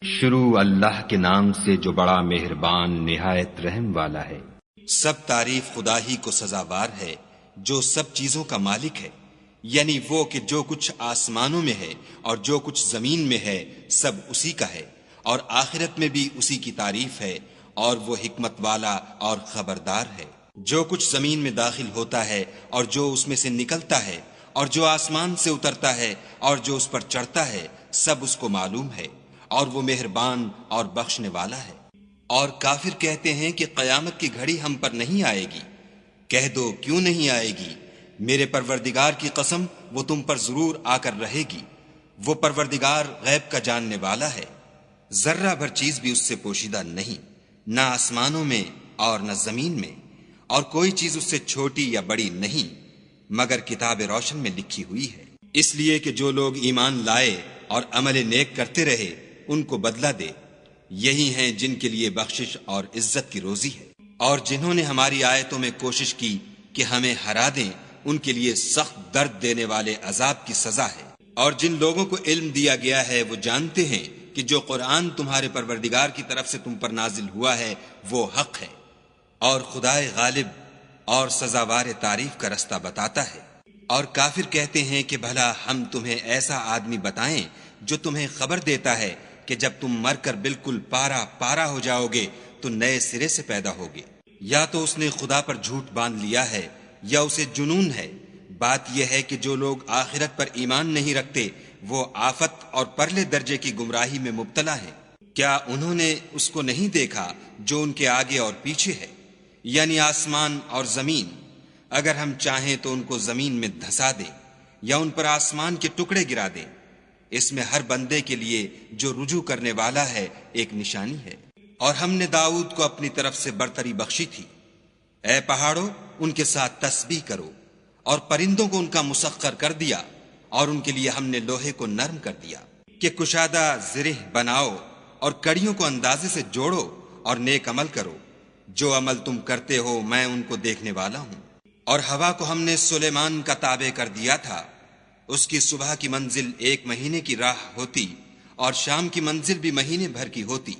شروع اللہ کے نام سے جو بڑا مہربان نہایت رحم والا ہے۔ سب تعریف خدا ہی کو سزاوار ہے جو سب چیزوں کا مالک ہے، یعنی وہ کہ جو کچھ آسمانوں میں ہے اور جو کچھ زمین میں ہے سب اسی کا ہے، اور آخرت میں بھی اسی کی تعریف ہے، اور وہ حکمت والا اور خبردار ہے۔ جو کچھ زمین میں داخل ہوتا ہے اور جو اس میں سے نکلتا ہے اور جو آسمان سے اترتا ہے اور جو اس پر چڑھتا ہے سب اس کو معلوم ہے، اور وہ مہربان اور بخشنے والا ہے۔ اور کافر کہتے ہیں کہ قیامت کی گھڑی ہم پر نہیں آئے گی۔ کہہ دو کیوں نہیں آئے گی؟ میرے پروردگار کی قسم وہ تم پر ضرور آ کر رہے گی۔ وہ پروردگار غیب کا جاننے والا ہے، ذرہ بھر چیز بھی اس سے پوشیدہ نہیں، نہ آسمانوں میں اور نہ زمین میں، اور کوئی چیز اس سے چھوٹی یا بڑی نہیں مگر کتاب روشن میں لکھی ہوئی ہے۔ اس لیے کہ جو لوگ ایمان لائے اور عمل نیک کرتے رہے ان کو بدلہ دے، یہی ہیں جن کے لیے بخشش اور عزت کی روزی ہے۔ اور جنہوں نے ہماری آیتوں میں کوشش کی کہ ہمیں ہرا دیں ان کے لیے سخت درد دینے والے عذاب کی سزا ہے۔ اور جن لوگوں کو علم دیا گیا ہے وہ جانتے ہیں کہ جو قرآن تمہارے پروردگار کی طرف سے تم پر نازل ہوا ہے وہ حق ہے، اور خدائے غالب اور سزاوار تعریف کا رستہ بتاتا ہے۔ اور کافر کہتے ہیں کہ بھلا ہم تمہیں ایسا آدمی بتائیں جو تمہیں خبر دیتا ہے کہ جب تم مر کر بالکل پارا پارا ہو جاؤ گے تو نئے سرے سے پیدا ہوگے۔ یا تو اس نے خدا پر جھوٹ باندھ لیا ہے یا اسے جنون ہے۔ بات یہ ہے کہ جو لوگ آخرت پر ایمان نہیں رکھتے وہ آفت اور پرلے درجے کی گمراہی میں مبتلا ہیں۔ کیا انہوں نے اس کو نہیں دیکھا جو ان کے آگے اور پیچھے ہے، یعنی آسمان اور زمین؟ اگر ہم چاہیں تو ان کو زمین میں دھسا دیں یا ان پر آسمان کے ٹکڑے گرا دیں۔ اس میں ہر بندے کے لیے جو رجوع کرنے والا ہے ایک نشانی ہے۔ اور ہم نے داؤد کو اپنی طرف سے برتری بخشی تھی۔ اے پہاڑوں ان کے ساتھ تسبیح کرو، اور پرندوں کو ان کا مسخر کر دیا، اور ان کے لیے ہم نے لوہے کو نرم کر دیا کہ کشادہ زرہ بناؤ، اور کڑیوں کو اندازے سے جوڑو اور نیک عمل کرو۔ جو عمل تم کرتے ہو میں ان کو دیکھنے والا ہوں۔ اور ہوا کو ہم نے سلیمان کا تابع کر دیا تھا، اس کی صبح کی منزل 1 مہینے کی راہ ہوتی اور شام کی منزل بھی مہینے بھر کی ہوتی۔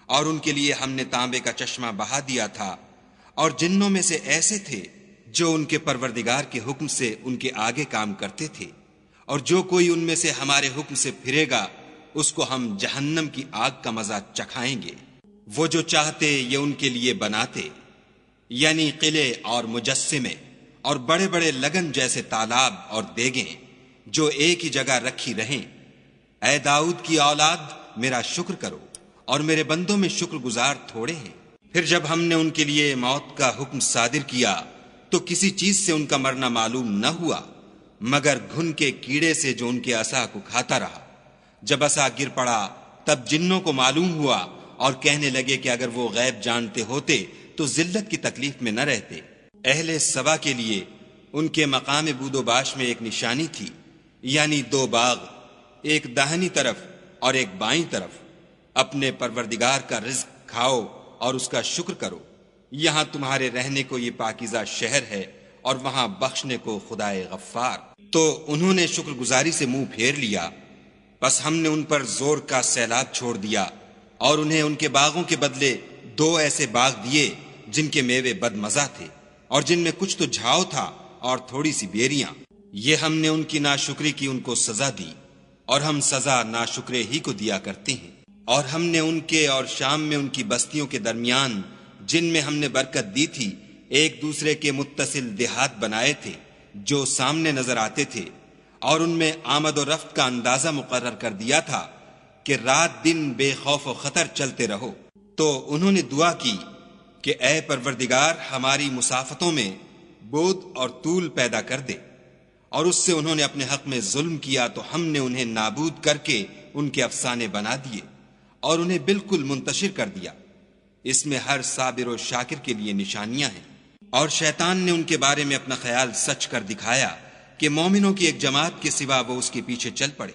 اور ان کے لیے ہم نے تانبے کا چشمہ بہا دیا تھا، اور جنوں میں سے ایسے تھے جو ان کے پروردگار کے حکم سے ان کے آگے کام کرتے تھے، اور جو کوئی ان میں سے ہمارے حکم سے پھرے گا اس کو ہم جہنم کی آگ کا مزہ چکھائیں گے۔ وہ جو چاہتے یہ ان کے لیے بناتے، یعنی قلعے اور مجسمے اور بڑے بڑے لگن جیسے تالاب اور دیگیں جو ایک ہی جگہ رکھی رہیں۔ اے داؤد کی اولاد میرا شکر کرو، اور میرے بندوں میں شکر گزار تھوڑے ہیں۔ پھر جب ہم نے ان کے لیے موت کا حکم صادر کیا تو کسی چیز سے ان کا مرنا معلوم نہ ہوا مگر گھن کے کیڑے سے جو ان کے عصا کو کھاتا رہا۔ جب عصا گر پڑا تب جنوں کو معلوم ہوا اور کہنے لگے کہ اگر وہ غیب جانتے ہوتے تو ذلت کی تکلیف میں نہ رہتے۔ اہل سبا کے لیے ان کے مقام بود و باش میں ایک نشانی تھی، یعنی 2 باغ، ایک داہنی طرف اور ایک بائیں طرف۔ اپنے پروردگار کا رزق کھاؤ اور اس کا شکر کرو۔ یہاں تمہارے رہنے کو یہ پاکیزہ شہر ہے، اور وہاں بخشنے کو خدائے غفار۔ تو انہوں نے شکر گزاری سے منہ پھیر لیا، بس ہم نے ان پر زور کا سیلاب چھوڑ دیا، اور انہیں ان کے باغوں کے بدلے 2 ایسے باغ دیے جن کے میوے بد مزہ تھے، اور جن میں کچھ تو جھاؤ تھا اور تھوڑی سی بیریاں۔ یہ ہم نے ان کی ناشکری کی ان کو سزا دی، اور ہم سزا ناشکرے ہی کو دیا کرتے ہیں۔ اور ہم نے ان کے اور شام میں ان کی بستیوں کے درمیان جن میں ہم نے برکت دی تھی ایک دوسرے کے متصل دیہات بنائے تھے جو سامنے نظر آتے تھے، اور ان میں آمد و رفت کا اندازہ مقرر کر دیا تھا کہ رات دن بے خوف و خطر چلتے رہو۔ تو انہوں نے دعا کی کہ اے پروردگار ہماری مسافتوں میں بود اور طول پیدا کر دے، اور اس سے انہوں نے اپنے حق میں ظلم کیا تو ہم نے انہیں نابود کر کے ان کے افسانے بنا دیے اور انہیں بالکل منتشر کر دیا۔ اس میں ہر صابر و شاکر کے لیے نشانیاں ہیں۔ اور شیطان نے ان کے بارے میں اپنا خیال سچ کر دکھایا کہ مومنوں کی ایک جماعت کے سوا وہ اس کے پیچھے چل پڑے،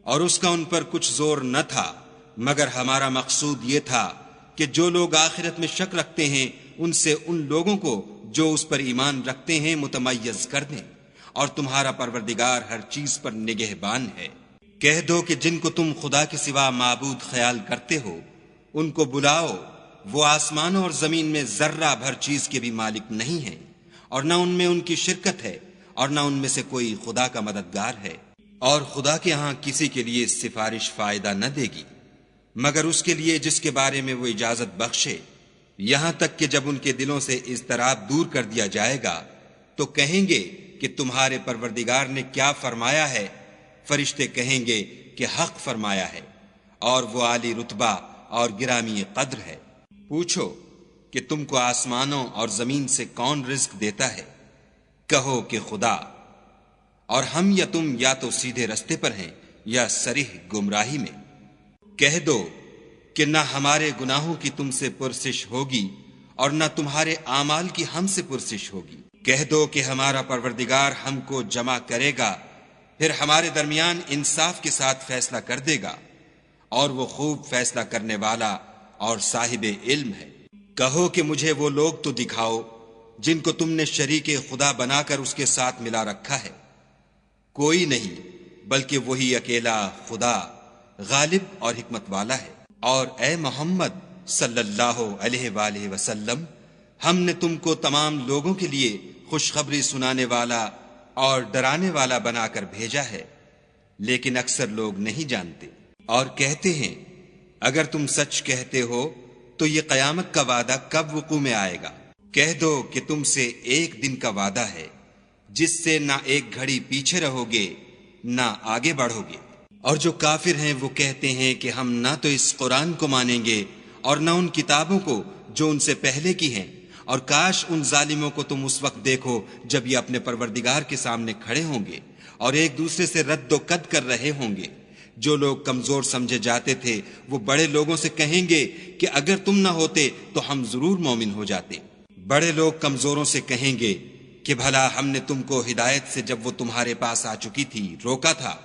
اور اس کا ان پر کچھ زور نہ تھا مگر ہمارا مقصود یہ تھا کہ جو لوگ آخرت میں شک رکھتے ہیں ان سے ان لوگوں کو جو اس پر ایمان رکھتے ہیں متمیز کر دیں، اور تمہارا پروردگار ہر چیز پر نگہبان ہے۔ کہہ دو کہ جن کو تم خدا کے سوا معبود خیال کرتے ہو ان کو بلاؤ، وہ آسمانوں اور زمین میں ذرہ بھر چیز کے بھی مالک نہیں ہیں، اور نہ ان میں ان کی شرکت ہے، اور نہ ان میں سے کوئی خدا کا مددگار ہے، اور خدا کے ہاں کسی کے لیے سفارش فائدہ نہ دے گی مگر اس کے لیے جس کے بارے میں وہ اجازت بخشے، یہاں تک کہ جب ان کے دلوں سے اضطراب دور کر دیا جائے گا تو کہیں گے کہ تمہارے پروردگار نے کیا فرمایا ہے؟ فرشتے کہیں گے کہ حق فرمایا ہے، اور وہ عالی رتبہ اور گرامی قدر ہے۔ پوچھو کہ تم کو آسمانوں اور زمین سے کون رزق دیتا ہے؟ کہو کہ خدا، اور ہم یا تم یا تو سیدھے رستے پر ہیں یا صریح گمراہی میں۔ کہہ دو کہ نہ ہمارے گناہوں کی تم سے پرسش ہوگی اور نہ تمہارے اعمال کی ہم سے پرسش ہوگی۔ کہہ دو کہ ہمارا پروردگار ہم کو جمع کرے گا، پھر ہمارے درمیان انصاف کے ساتھ فیصلہ کر دے گا، اور وہ خوب فیصلہ کرنے والا اور صاحب علم ہے۔ کہو کہ مجھے وہ لوگ تو دکھاؤ جن کو تم نے شریک خدا بنا کر اس کے ساتھ ملا رکھا ہے۔ کوئی نہیں بلکہ وہی اکیلا خدا غالب اور حکمت والا ہے۔ اور اے محمد صلی اللہ علیہ وآلہ وسلم، ہم نے تم کو تمام لوگوں کے لیے خوشخبری سنانے والا اور ڈرانے والا بنا کر بھیجا ہے، لیکن اکثر لوگ نہیں جانتے۔ اور کہتے ہیں اگر تم سچ کہتے ہو تو یہ قیامت کا وعدہ کب وقوع میں آئے گا؟ کہہ دو کہ تم سے ایک دن کا وعدہ ہے جس سے نہ ایک گھڑی پیچھے رہو گے نہ آگے بڑھو گے۔ اور جو کافر ہیں وہ کہتے ہیں کہ ہم نہ تو اس قرآن کو مانیں گے اور نہ ان کتابوں کو جو ان سے پہلے کی ہیں، اور کاش ان ظالموں کو تم اس وقت دیکھو جب یہ اپنے پروردگار کے سامنے کھڑے ہوں گے اور ایک دوسرے سے رد و قد کر رہے ہوں گے۔ جو لوگ کمزور سمجھے جاتے تھے وہ بڑے لوگوں سے کہیں گے کہ اگر تم نہ ہوتے تو ہم ضرور مومن ہو جاتے۔ بڑے لوگ کمزوروں سے کہیں گے کہ بھلا ہم نے تم کو ہدایت سے جب وہ تمہارے پاس آ چکی تھی روکا تھا؟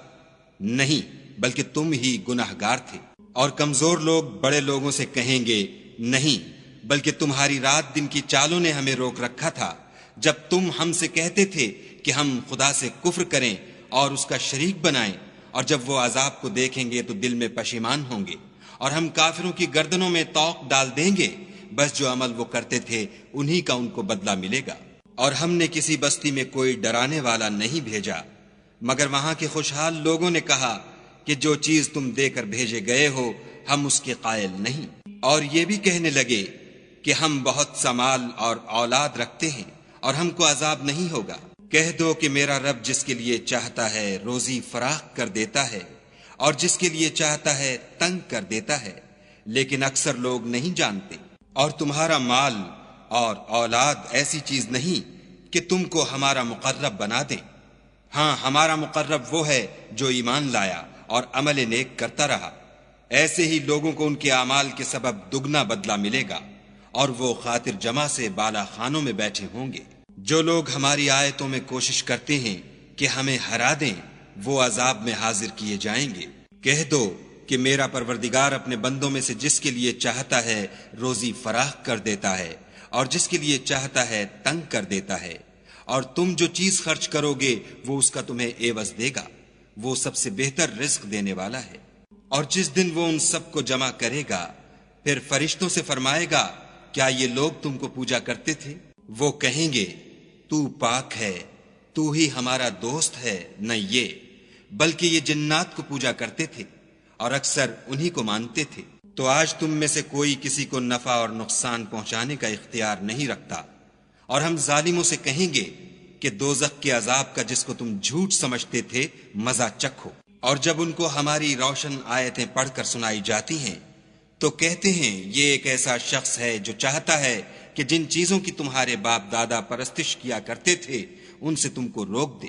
نہیں، بلکہ تم ہی گناہگار تھے۔ اور کمزور لوگ بڑے لوگوں سے کہیں گے نہیں، بلکہ تمہاری رات دن کی چالوں نے ہمیں روک رکھا تھا جب تم ہم سے کہتے تھے کہ ہم خدا سے کفر کریں اور اس کا شریک بنائیں، اور جب وہ عذاب کو دیکھیں گے تو دل میں پشیمان ہوں گے، اور ہم کافروں کی گردنوں میں طوق ڈال دیں گے، بس جو عمل وہ کرتے تھے انہی کا ان کو بدلہ ملے گا۔ اور ہم نے کسی بستی میں کوئی ڈرانے والا نہیں بھیجا مگر وہاں کے خوشحال لوگوں نے کہا کہ جو چیز تم دے کر بھیجے گئے ہو ہم اس کے قائل نہیں، اور یہ بھی کہنے لگے کہ ہم بہت سا مال اور اولاد رکھتے ہیں اور ہم کو عذاب نہیں ہوگا۔ کہہ دو کہ میرا رب جس کے لیے چاہتا ہے روزی فراخ کر دیتا ہے اور جس کے لیے چاہتا ہے تنگ کر دیتا ہے، لیکن اکثر لوگ نہیں جانتے۔ اور تمہارا مال اور اولاد ایسی چیز نہیں کہ تم کو ہمارا مقرب بنا دیں، ہاں ہمارا مقرب وہ ہے جو ایمان لایا اور عمل نیک کرتا رہا، ایسے ہی لوگوں کو ان کے اعمال کے سبب دگنا بدلہ ملے گا، اور وہ خاطر جمع سے بالا خانوں میں بیٹھے ہوں گے۔ جو لوگ ہماری آیتوں میں کوشش کرتے ہیں کہ ہمیں ہرا دیں وہ عذاب میں حاضر کیے جائیں گے۔ کہہ دو کہ میرا پروردگار اپنے بندوں میں سے جس کے لیے چاہتا ہے روزی فراخ کر دیتا ہے اور جس کے لیے چاہتا ہے تنگ کر دیتا ہے، اور تم جو چیز خرچ کرو گے وہ اس کا تمہیں عوض دے گا، وہ سب سے بہتر رزق دینے والا ہے۔ اور جس دن وہ ان سب کو جمع کرے گا پھر فرشتوں سے فرمائے گا کیا یہ لوگ تم کو پوجا کرتے تھے؟ وہ کہیں گے تو پاک ہے، تو ہی ہمارا دوست ہے، نہ یہ بلکہ یہ جنات کو پوجا کرتے تھے اور اکثر انہی کو مانتے تھے۔ تو آج تم میں سے کوئی کسی کو نفع اور نقصان پہنچانے کا اختیار نہیں رکھتا، اور ہم ظالموں سے کہیں گے کہ دوزخ کے عذاب کا جس کو تم جھوٹ سمجھتے تھے مزہ چکھو۔ اور جب ان کو ہماری روشن آیتیں پڑھ کر سنائی جاتی ہیں تو کہتے ہیں یہ ایک ایسا شخص ہے جو چاہتا ہے کہ جن چیزوں کی تمہارے باپ دادا پرستش کیا کرتے تھے ان سے تم کو روک دے،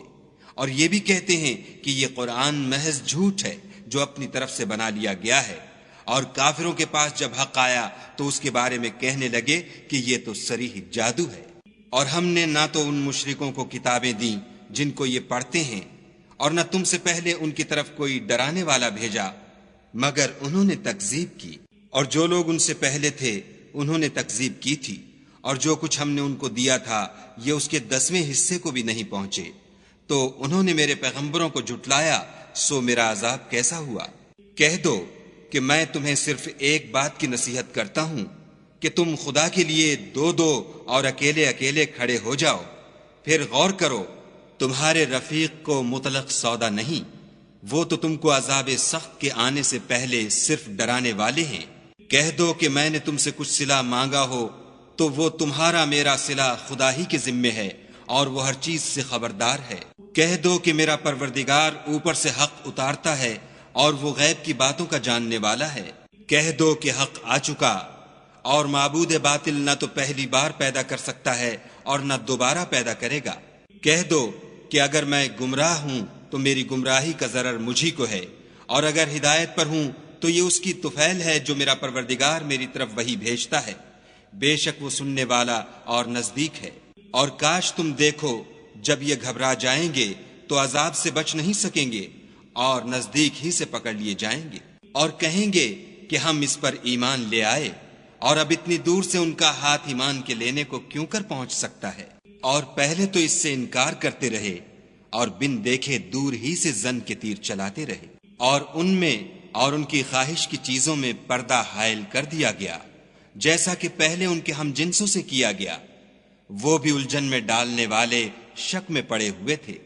اور یہ بھی کہتے ہیں کہ یہ قرآن محض جھوٹ ہے جو اپنی طرف سے بنا لیا گیا ہے۔ اور کافروں کے پاس جب حق آیا تو اس کے بارے میں کہنے لگے کہ یہ تو صریح جادو ہے۔ اور ہم نے نہ تو ان مشرکوں کو کتابیں دیں جن کو یہ پڑھتے ہیں، اور نہ تم سے پہلے ان کی طرف کوئی ڈرانے والا بھیجا مگر انہوں نے تکذیب کی، اور جو لوگ ان سے پہلے تھے انہوں نے تکذیب کی تھی، اور جو کچھ ہم نے ان کو دیا تھا یہ اس کے 10ویں حصے کو بھی نہیں پہنچے، تو انہوں نے میرے پیغمبروں کو جھٹلایا سو میرا عذاب کیسا ہوا۔ کہہ دو کہ میں تمہیں صرف ایک بات کی نصیحت کرتا ہوں کہ تم خدا کے لیے دو دو اور اکیلے اکیلے کھڑے ہو جاؤ، پھر غور کرو، تمہارے رفیق کو مطلق سودا نہیں، وہ تو تم کو عذاب سخت کے آنے سے پہلے صرف ڈرانے والے ہیں۔ کہہ دو کہ میں نے تم سے کچھ صلہ مانگا ہو تو وہ تمہارا میرا صلہ خدا ہی کے ذمے ہے اور وہ ہر چیز سے خبردار ہے۔ کہہ دو کہ میرا پروردگار اوپر سے حق اتارتا ہے اور وہ غیب کی باتوں کا جاننے والا ہے۔ کہہ دو کہ حق آ چکا اور معبود باطل نہ تو پہلی بار پیدا کر سکتا ہے اور نہ دوبارہ پیدا کرے گا۔ کہہ دو کہ اگر میں گمراہ ہوں تو میری گمراہی کا ضرر مجھی کو ہے، اور اگر ہدایت پر ہوں تو یہ اس کی طفیل ہے جو میرا پروردگار میری طرف وحی بھیجتا ہے، بے شک وہ سننے والا اور نزدیک ہے۔ اور کاش تم دیکھو جب یہ گھبرا جائیں گے تو عذاب سے بچ نہیں سکیں گے اور نزدیک ہی سے پکڑ لیے جائیں گے، اور کہیں گے کہ ہم اس پر ایمان لے آئے، اور اب اتنی دور سے ان کا ہاتھ ایمان کے لینے کو کیوں کر پہنچ سکتا ہے؟ اور پہلے تو اس سے انکار کرتے رہے اور بن دیکھے دور ہی سے زن کے تیر چلاتے رہے، اور ان میں اور ان کی خواہش کی چیزوں میں پردہ حائل کر دیا گیا، جیسا کہ پہلے ان کے ہم جنسوں سے کیا گیا، وہ بھی الجھن میں ڈالنے والے شک میں پڑے ہوئے تھے۔